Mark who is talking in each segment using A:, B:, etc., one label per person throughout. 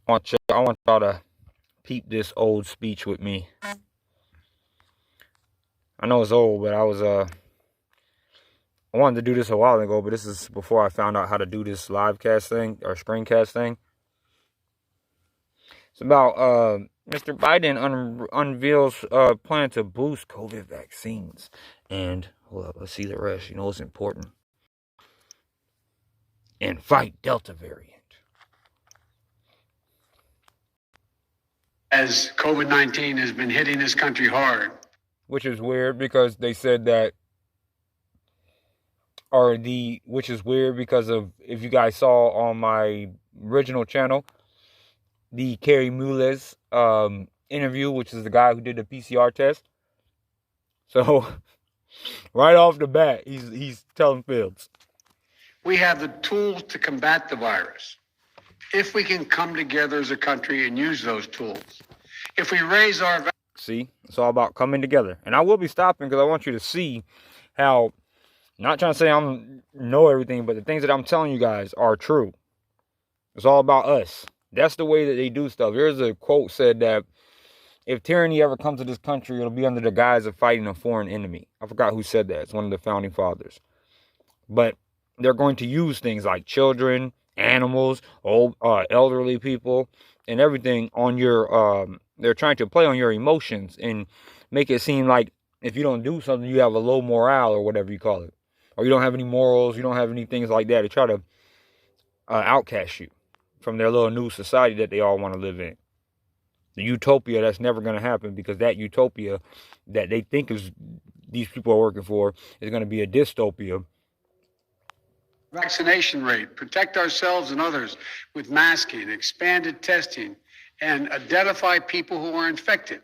A: I want y'all to peep this old speech with me. I know it's old, but I wanted to do this a while ago, but this is before I found out how to do this live cast thing or screencast thing. It's about Mr. Biden unveils plan to boost COVID vaccines. And hold up, let's see the rest. You know it's important. And fight Delta variant.
B: As COVID-19 has been hitting this country hard.
A: Which is weird because they said that, which is weird because of, if you guys saw on my original channel, the Kary Mullis interview, which is the guy who did the PCR test. So, right off the bat, he's telling fibs.
B: We have the tools to combat the virus. If we can come together as a country and use those tools. If we raise our...
A: See, it's all about coming together. And I will be stopping because I want you to see how, not trying to say I know everything, but the things that I'm telling you guys are true. It's all about us. That's the way that they do stuff. Here's a quote said that if tyranny ever comes to this country, it'll be under the guise of fighting a foreign enemy. I forgot who said that. It's one of the founding fathers. But they're going to use things like children, animals, old, elderly people, and everything on your, they're trying to play on your emotions and make it seem like if you don't do something, you have a low morale or whatever you call it. Or you don't have any morals, you don't have any things like that. They try to outcast you from their little new society that they all want to live in. The utopia that's never going to happen, because that utopia that they think is these people are working for is going to be a dystopia.
B: Vaccination rate, protect ourselves and others with masking, expanded testing, and identify people who are infected.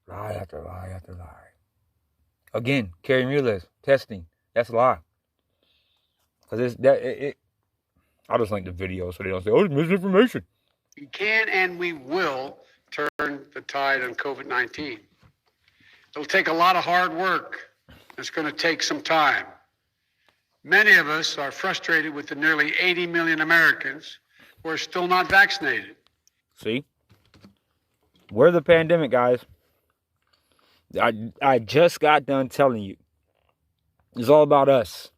A: Lie after lie after lie. Again, Kary Mullis, testing. That's a lie. Because I'll just link the video so they don't say, oh, it's misinformation.
B: We can and we will turn the tide on COVID-19. It'll take a lot of hard work. It's going to take some time. Many of us are frustrated with the nearly 80 million Americans who are still not vaccinated.
A: See? We're the pandemic, guys. I just got done telling you. It's all about us.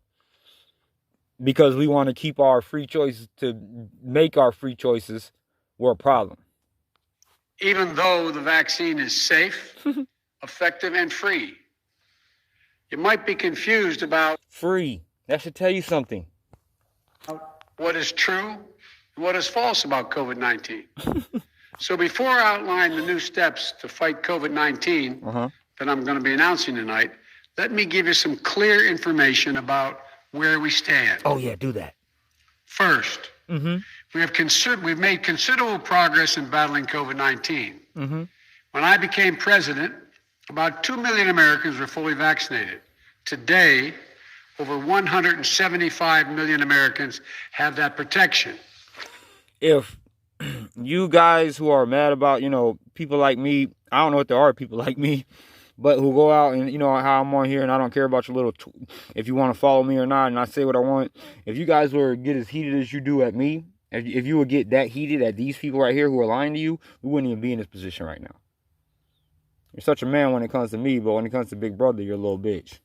A: Because we want to keep our free choices, to make our free choices, we're a problem.
B: Even though the vaccine is safe, effective, and free, you might be confused about...
A: Free. That should tell you something.
B: What is true and what is false about COVID-19. So before I outline the new steps to fight COVID-19 that I'm going to be announcing tonight, let me give you some clear information about where we stand.
A: Oh, yeah, do that.
B: First, we've made considerable progress in battling COVID-19. When I became president, about 2 million Americans were fully vaccinated. Today, over 175 million Americans have that protection.
A: If you guys who are mad about, people like me, I don't know if there are people like me, but who go out and, how I'm on here and I don't care about your little, if you want to follow me or not, and I say what I want. If you guys were to get as heated as you do at me, if you would get that heated at these people right here who are lying to you, we wouldn't even be in this position right now. You're such a man when it comes to me, but when it comes to Big Brother, you're a little bitch.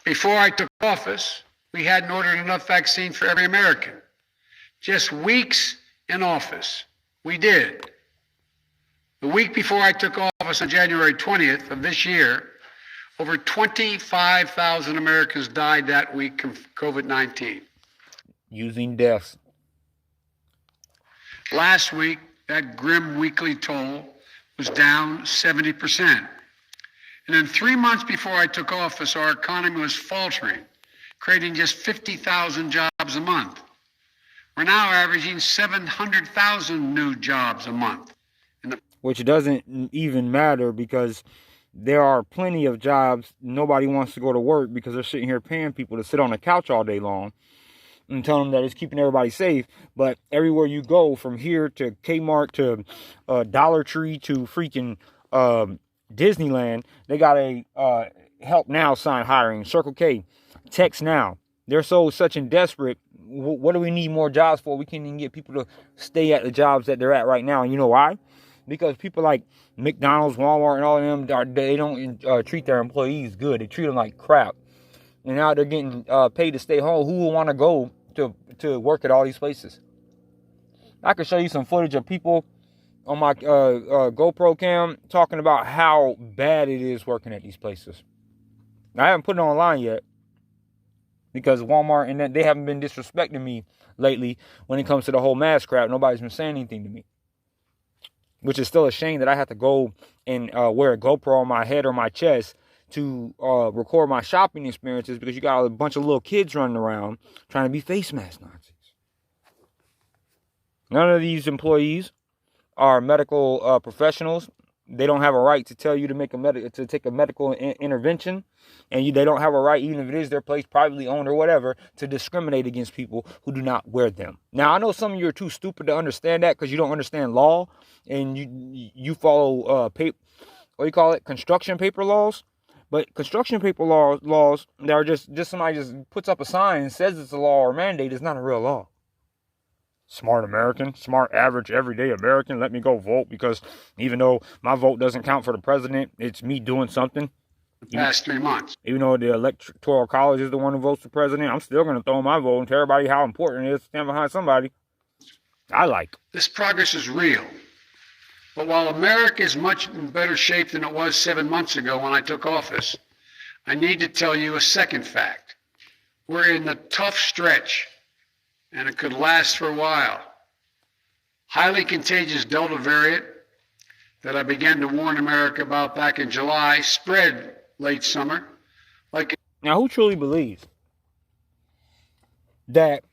B: Before I took office, we hadn't ordered enough vaccine for every American. Just weeks in office, we did. The week before I took office on January 20th of this year, over 25,000 Americans died that week of COVID-19.
A: Using deaths.
B: Last week, that grim weekly toll was down 70%. And then 3 months before I took office, our economy was faltering, creating just 50,000 jobs a month. We're now averaging 700,000 new jobs a month.
A: Which doesn't even matter, because there are plenty of jobs. Nobody wants to go to work because they're sitting here paying people to sit on the couch all day long and telling them that it's keeping everybody safe. But everywhere you go, from here to Kmart to Dollar Tree to freaking Disneyland, they got a help now sign hiring. Circle K, text now. They're such and desperate what do we need more jobs for? We can't even get people to stay at the jobs that they're at right now. And you know why? Because people like McDonald's, Walmart, and all of them, they don't treat their employees good. They treat them like crap. And now they're getting paid to stay home. Who will want to go to work at all these places? I could show you some footage of people on my GoPro cam talking about how bad it is working at these places. Now, I haven't put it online yet because Walmart and they haven't been disrespecting me lately when it comes to the whole mask crap. Nobody's been saying anything to me, which is still a shame that I have to go and wear a GoPro on my head or my chest to record my shopping experiences because you got a bunch of little kids running around trying to be face mask Nazis. None of these employees are medical professionals. They don't have a right to tell you to take a medical intervention, and they don't have a right, even if it is their place, privately owned or whatever, to discriminate against people who do not wear them. Now, I know some of you are too stupid to understand that because you don't understand law, and you follow construction paper laws. But construction paper laws that are just somebody just puts up a sign and says it's a law or mandate is not a real law. Smart American, smart, average, everyday American, let me go vote because even though my vote doesn't count for the president, it's me doing something.
B: The past 3 months.
A: Even though the Electoral College is the one who votes the president, I'm still going to throw my vote and tell everybody how important it is to stand behind somebody I like.
B: This progress is real. But while America is much in better shape than it was 7 months ago when I took office, I need to tell you a second fact. We're in the tough stretch, and it could last for a while. Highly contagious Delta variant that I began to warn America about back in July spread late summer.
A: Now, who truly believes that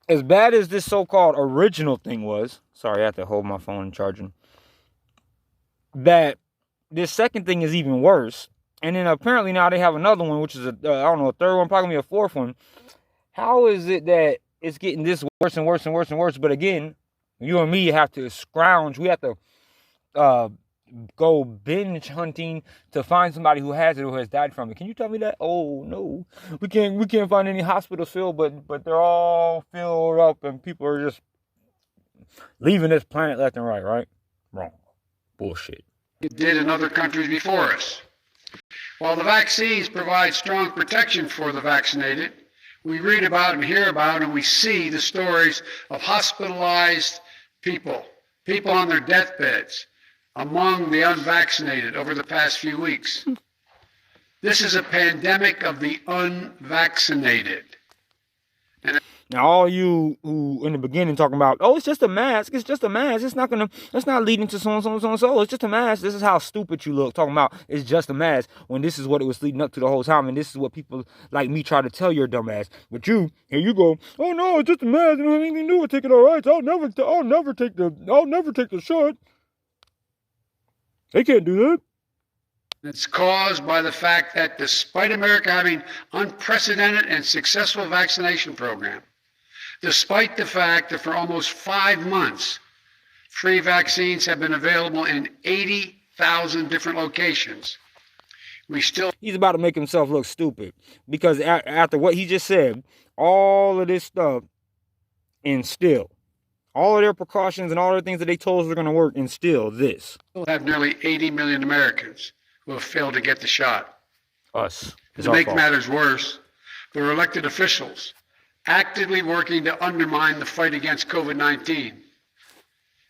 A: as bad as this so-called original thing was, sorry, I have to hold my phone charging, that this second thing is even worse, and then apparently now they have another one, which is a third one, probably a fourth one. How is it that it's getting this worse and worse and worse and worse? But again, you and me have to scrounge. We have to go binge hunting to find somebody who has it, who has died from it. Can you tell me that? Oh no, we can't find any hospitals filled, but they're all filled up, and people are just leaving this planet left and right? Wrong. Bullshit.
B: It did in other countries before us. While the vaccines provide strong protection for the vaccinated, we read about and hear about and we see the stories of hospitalized people on their deathbeds among the unvaccinated over the past few weeks. This is a pandemic of the unvaccinated.
A: Now, all you who in the beginning talking about, oh, it's just a mask. It's just a mask. It's not leading to so and so and so and so. It's just a mask. This is how stupid you look talking about it's just a mask when this is what it was leading up to the whole time. And this is what people like me try to tell your dumb ass. But here you go, oh no, it's just a mask. You don't have anything to do with taking our rights. I'll never take the shot. They can't do that.
B: It's caused by the fact that despite America having unprecedented and successful vaccination program, despite the fact that for almost 5 months, free vaccines have been available in 80,000 different locations, he's
A: about to make himself look stupid because after what he just said, all of this stuff, and still, all of their precautions and all the things that they told us were going to work, and still this.
B: We'll have nearly 80 million Americans who have failed to get the shot.
A: Us.
B: To make matters worse, there are elected officials actively working to undermine the fight against COVID-19.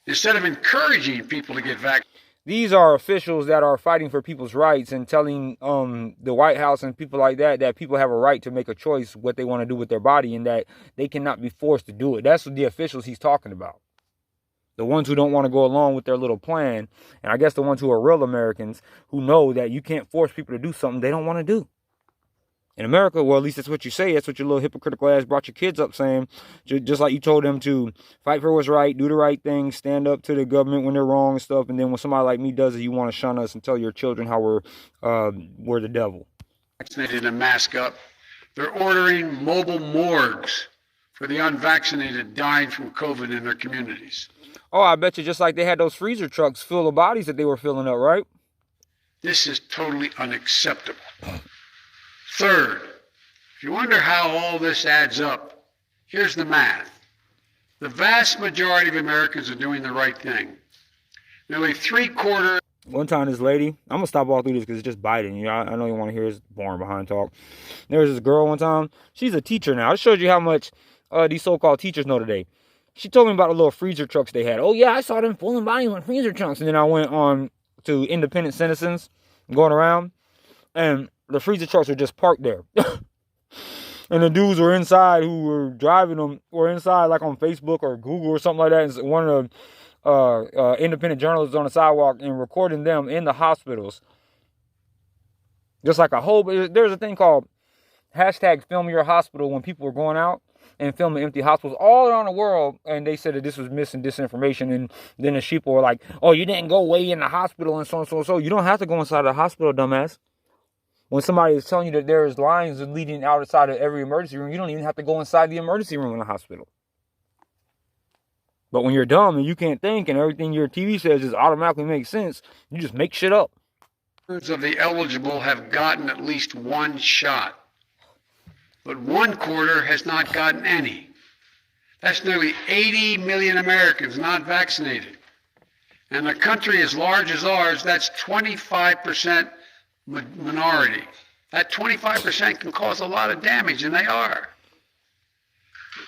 B: Instead of encouraging people to get vaccinated.
A: These are officials that are fighting for people's rights and telling the White House and people like that people have a right to make a choice what they want to do with their body and that they cannot be forced to do it. That's what the officials he's talking about. The ones who don't want to go along with their little plan. And I guess the ones who are real Americans who know that you can't force people to do something they don't want to do. In America, well, at least that's what you say. That's what your little hypocritical ass brought your kids up saying. Just like you told them to fight for what's right, do the right thing, stand up to the government when they're wrong and stuff. And then when somebody like me does it, you want to shun us and tell your children how we're the devil.
B: Vaccinated and mask up. They're ordering mobile morgues for the unvaccinated dying from COVID in their communities.
A: Oh, I bet you just like they had those freezer trucks full of bodies that they were filling up, right?
B: This is totally unacceptable. Third, if If you wonder how all this adds up, here's the math. The vast majority of Americans are doing the right thing. Nearly three-quarters.
A: One time, this lady, I'm gonna stop all through this because it's just biting. You know, I know you want to hear this boring behind talk. There was this girl one time. She's a teacher now. It shows you how much these so-called teachers know today. She told me about the little freezer trucks they had. Oh yeah, I saw them fooling bodies on freezer trucks. And then I went on to independent citizens going around, and the freezer trucks were just parked there. And the dudes were inside who were driving them were inside like on Facebook or Google or something like that. And one of the independent journalists on the sidewalk and recording them in the hospitals. Just like a whole, there's a thing called hashtag film your hospital when people were going out and filming empty hospitals all around the world. And they said that this was missing disinformation. And then the sheeple were like, oh, you didn't go way in the hospital and so and so and so. You don't have to go inside the hospital, dumbass. When somebody is telling you that there's lines leading outside of every emergency room, you don't even have to go inside the emergency room in the hospital. But when you're dumb and you can't think and everything your TV says just automatically makes sense, you just make shit up.
B: Of the eligible have gotten at least one shot, but 1/4 has not gotten any. That's nearly 80 million Americans not vaccinated. And a country as large as ours, that's 25% minority. That 25% can cause a lot of damage, and they are.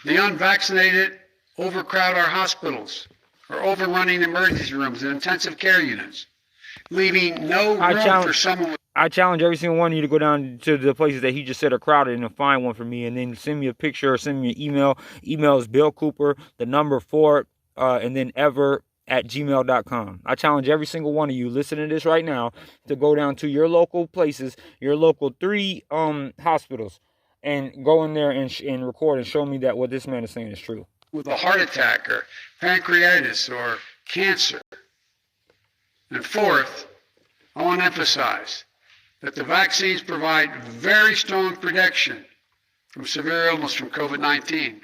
B: The unvaccinated overcrowd our hospitals, are overrunning emergency rooms and intensive care units, leaving no room for someone with.
A: I challenge every single one of you to go down to the places that he just said are crowded and find one for me, and then send me a picture or send me an email. Email is Bill Cooper, the number 4, and then ever@gmail.com. I challenge every single one of you listening to this right now to go down to your local places, your local 3 hospitals, and go in there and record and show me that what this man is saying is true.
B: With a heart attack or pancreatitis or cancer. And fourth, I want to emphasize that the vaccines provide very strong protection from severe illness from COVID-19.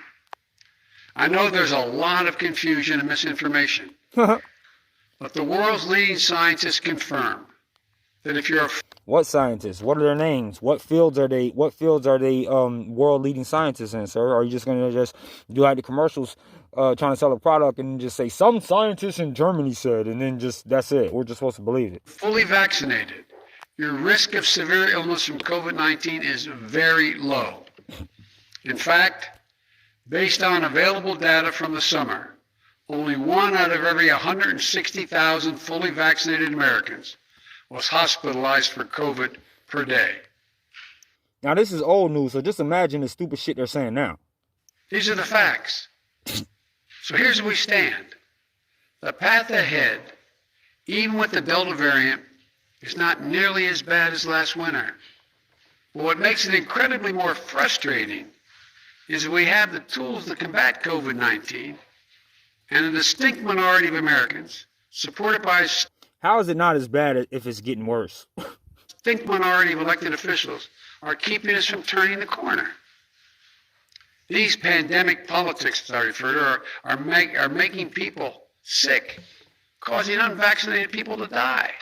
B: I know there's a lot of confusion and misinformation, but the world's leading scientists confirm that if you're
A: What scientists? What are their names? What fields are they? World leading scientists in, sir? Are you just gonna just do like the commercials, trying to sell a product and just say some scientists in Germany said, and then just that's it? We're just supposed to believe it.
B: Fully vaccinated, your risk of severe illness from COVID-19 is very low. In fact, based on available data from the summer, only 1 out of every 160,000 fully vaccinated Americans was hospitalized for COVID per day.
A: Now, this is old news, so just imagine the stupid shit they're saying now.
B: These are the facts. So here's where we stand. The path ahead, even with the Delta variant, is not nearly as bad as last winter. But what makes it incredibly more frustrating is that we have the tools to combat COVID-19, and a distinct minority of Americans, supported by
A: How is it not as bad if it's getting worse?
B: distinct minority of elected officials, are keeping us from turning the corner. These pandemic politics, as I refer to, are making people sick, causing unvaccinated people to die.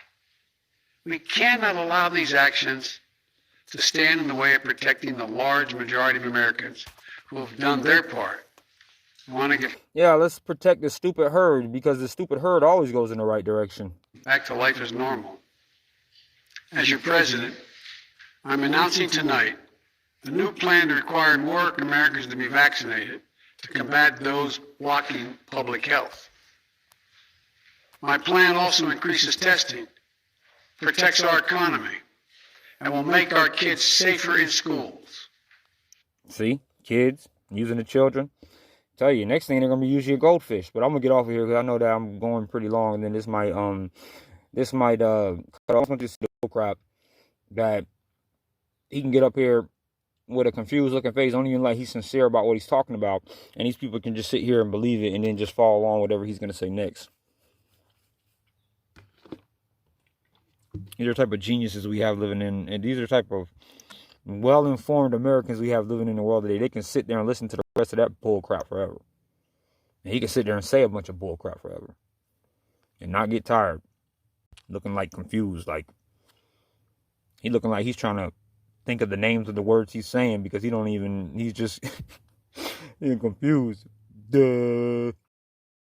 B: We cannot allow these actions to stand in the way of protecting the large majority of Americans who have done their part. I want to get
A: Let's protect the stupid herd, because the stupid herd always goes in the right direction.
B: back to life as normal. As your president, I'm announcing tonight a new plan to require more Americans to be vaccinated to combat those blocking public health. My plan also increases testing, protects our economy, and will make our kids safer in schools.
A: See, kids using the children. Tell you, next thing they're gonna be using your goldfish. But I'm gonna get off of here because I know that I'm going pretty long, and then this might cut off this crap that he can get up here with a confused looking face, don't even like he's sincere about what he's talking about, and these people can just sit here and believe it and then just follow along whatever he's gonna say next. These are the type of geniuses we have living in, and these are the type of well-informed Americans we have living in the world today. They can sit there and listen to the rest of that bull crap forever. And he can sit there and say a bunch of bull crap forever. And not get tired. Looking like confused, like he looking like he's trying to think of the names of the words he's saying because he's just he's confused. Duh.